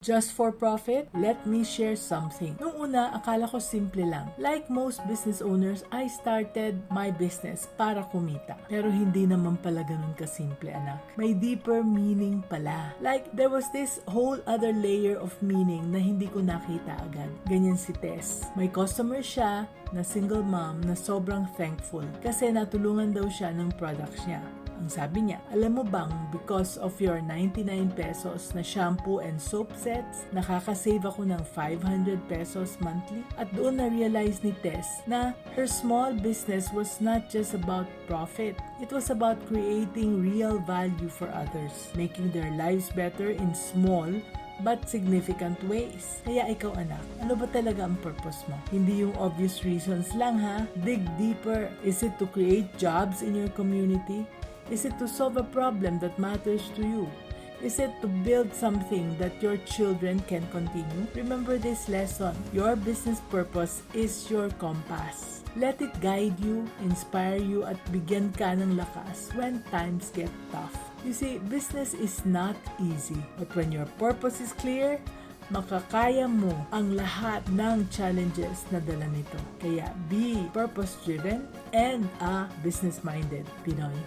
Just for profit? Let me share something. Nung una, akala ko simple lang. Like most business owners, I started my business para kumita. Pero hindi naman pala ganun kasimple, anak. May deeper meaning pala. Like, there was this whole other layer of meaning na hindi ko nakita agad. Ganyan si Tess. May customer siya na single mom na sobrang thankful kasi natulungan daw siya ng products niya. Ang sabi niya, alam mo bang because of your 99 pesos na shampoo and soap sets, nakakasave ako ng 500 pesos monthly? At doon na-realize ni Tess na her small business was not just about profit. It was about creating real value for others, making their lives better in small but significant ways. Kaya ikaw anak, ano ba talaga ang purpose mo? Hindi yung obvious reasons lang ha. Dig deeper. Is it to create jobs in your community? Is it to solve a problem that matters to you? Is it to build something that your children can continue? Remember this lesson. Your business purpose is your compass. Let it guide you, inspire you, at bigyan ka ng lakas when times get tough. You see, business is not easy. But when your purpose is clear, makakaya mo ang lahat ng challenges na dala nito. Kaya be purpose-driven and a business-minded Pinoy.